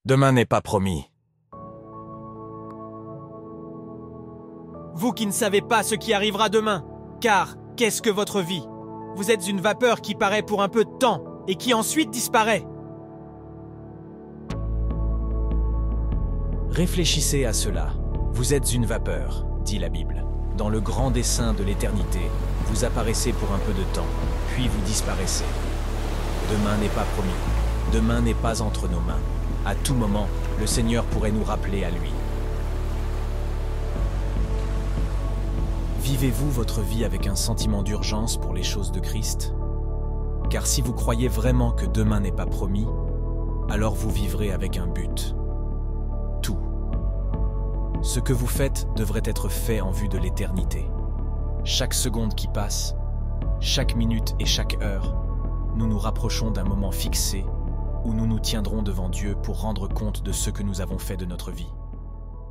Demain n'est pas promis. Vous qui ne savez pas ce qui arrivera demain, car qu'est-ce que votre vie? Vous êtes une vapeur qui paraît pour un peu de temps et qui ensuite disparaît. Réfléchissez à cela. Vous êtes une vapeur, dit la Bible. Dans le grand dessein de l'éternité, vous apparaissez pour un peu de temps, puis vous disparaissez. Demain n'est pas promis. Demain n'est pas entre nos mains. À tout moment, le Seigneur pourrait nous rappeler à lui. Vivez-vous votre vie avec un sentiment d'urgence pour les choses de Christ? Car si vous croyez vraiment que demain n'est pas promis, alors vous vivrez avec un but. Tout. Ce que vous faites devrait être fait en vue de l'éternité. Chaque seconde qui passe, chaque minute et chaque heure, nous nous rapprochons d'un moment fixé où nous nous tiendrons devant Dieu pour rendre compte de ce que nous avons fait de notre vie.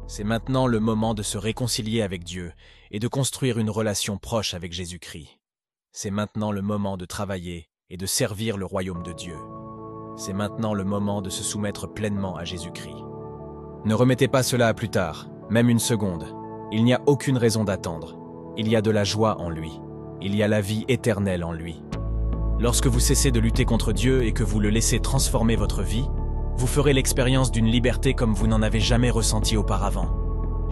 C'est maintenant le moment de se réconcilier avec Dieu et de construire une relation proche avec Jésus-Christ. C'est maintenant le moment de travailler et de servir le royaume de Dieu. C'est maintenant le moment de se soumettre pleinement à Jésus-Christ. Ne remettez pas cela à plus tard, même une seconde. Il n'y a aucune raison d'attendre. Il y a de la joie en lui. Il y a la vie éternelle en lui. Lorsque vous cessez de lutter contre Dieu et que vous le laissez transformer votre vie, vous ferez l'expérience d'une liberté comme vous n'en avez jamais ressenti auparavant.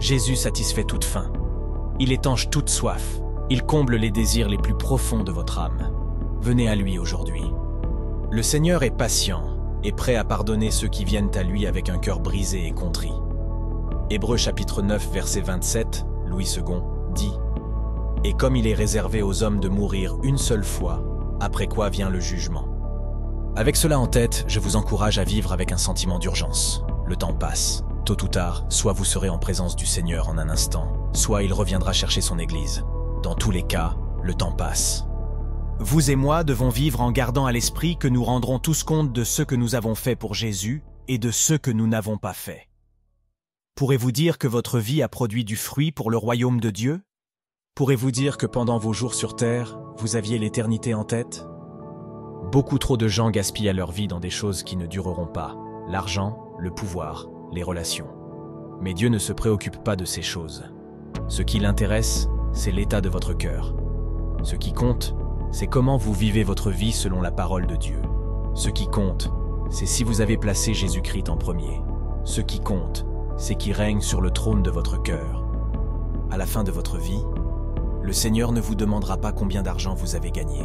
Jésus satisfait toute faim. Il étanche toute soif. Il comble les désirs les plus profonds de votre âme. Venez à lui aujourd'hui. Le Seigneur est patient et prêt à pardonner ceux qui viennent à lui avec un cœur brisé et contrit. Hébreux chapitre 9, verset 27, Louis II, dit « Et comme il est réservé aux hommes de mourir une seule fois, après quoi vient le jugement. » Avec cela en tête, je vous encourage à vivre avec un sentiment d'urgence. Le temps passe. Tôt ou tard, soit vous serez en présence du Seigneur en un instant, soit il reviendra chercher son Église. Dans tous les cas, le temps passe. Vous et moi devons vivre en gardant à l'esprit que nous rendrons tous compte de ce que nous avons fait pour Jésus et de ce que nous n'avons pas fait. Pourrez-vous dire que votre vie a produit du fruit pour le royaume de Dieu? Pourrez-vous dire que pendant vos jours sur terre, vous aviez l'éternité en tête? Beaucoup trop de gens gaspillent leur vie dans des choses qui ne dureront pas. L'argent, le pouvoir, les relations. Mais Dieu ne se préoccupe pas de ces choses. Ce qui l'intéresse, c'est l'état de votre cœur. Ce qui compte, c'est comment vous vivez votre vie selon la parole de Dieu. Ce qui compte, c'est si vous avez placé Jésus-Christ en premier. Ce qui compte, c'est qu'il règne sur le trône de votre cœur. À la fin de votre vie, le Seigneur ne vous demandera pas combien d'argent vous avez gagné,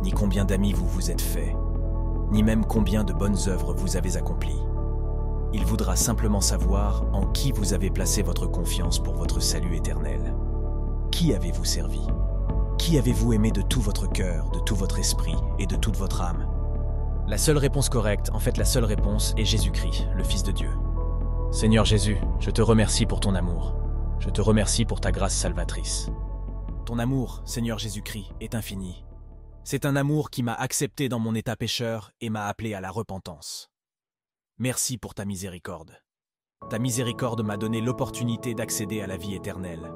ni combien d'amis vous vous êtes fait, ni même combien de bonnes œuvres vous avez accomplies. Il voudra simplement savoir en qui vous avez placé votre confiance pour votre salut éternel. Qui avez-vous servi? Qui avez-vous aimé de tout votre cœur, de tout votre esprit et de toute votre âme? La seule réponse correcte, en fait la seule réponse, est Jésus-Christ, le Fils de Dieu. Seigneur Jésus, je te remercie pour ton amour. Je te remercie pour ta grâce salvatrice. Ton amour, Seigneur Jésus-Christ, est infini. C'est un amour qui m'a accepté dans mon état pécheur et m'a appelé à la repentance. Merci pour ta miséricorde. Ta miséricorde m'a donné l'opportunité d'accéder à la vie éternelle.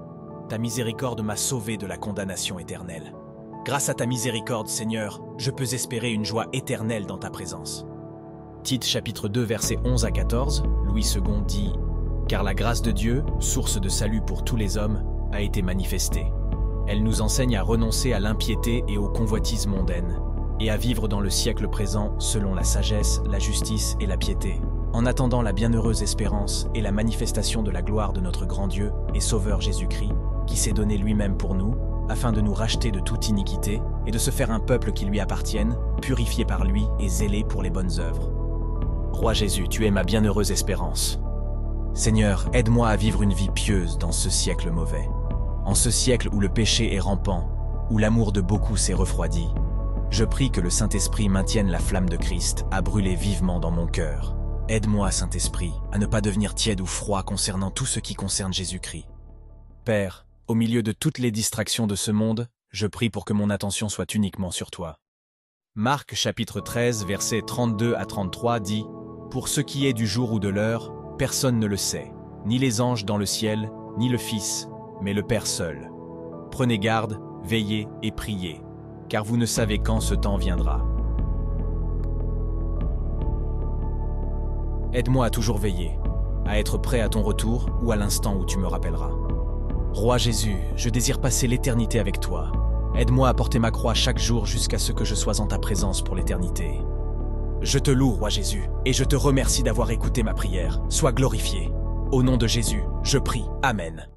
Ta miséricorde m'a sauvé de la condamnation éternelle. Grâce à ta miséricorde, Seigneur, je peux espérer une joie éternelle dans ta présence. Tite chapitre 2, versets 11 à 14, Louis II dit « Car la grâce de Dieu, source de salut pour tous les hommes, a été manifestée. Elle nous enseigne à renoncer à l'impiété et aux convoitises mondaines, et à vivre dans le siècle présent selon la sagesse, la justice et la piété, en attendant la bienheureuse espérance et la manifestation de la gloire de notre grand Dieu et Sauveur Jésus-Christ, qui s'est donné lui-même pour nous, afin de nous racheter de toute iniquité et de se faire un peuple qui lui appartienne, purifié par lui et zélé pour les bonnes œuvres. Roi Jésus, tu es ma bienheureuse espérance. Seigneur, aide-moi à vivre une vie pieuse dans ce siècle mauvais. En ce siècle où le péché est rampant, où l'amour de beaucoup s'est refroidi, je prie que le Saint-Esprit maintienne la flamme de Christ à brûler vivement dans mon cœur. Aide-moi, Saint-Esprit, à ne pas devenir tiède ou froid concernant tout ce qui concerne Jésus-Christ. Père, au milieu de toutes les distractions de ce monde, je prie pour que mon attention soit uniquement sur toi. Marc chapitre 13, versets 32 à 33 dit « Pour ce qui est du jour ou de l'heure, personne ne le sait, ni les anges dans le ciel, ni le Fils, mais le Père seul. Prenez garde, veillez et priez, car vous ne savez quand ce temps viendra. » Aide-moi à toujours veiller, à être prêt à ton retour ou à l'instant où tu me rappelleras. Roi Jésus, je désire passer l'éternité avec toi. Aide-moi à porter ma croix chaque jour jusqu'à ce que je sois en ta présence pour l'éternité. Je te loue, Roi Jésus, et je te remercie d'avoir écouté ma prière. Sois glorifié. Au nom de Jésus, je prie. Amen.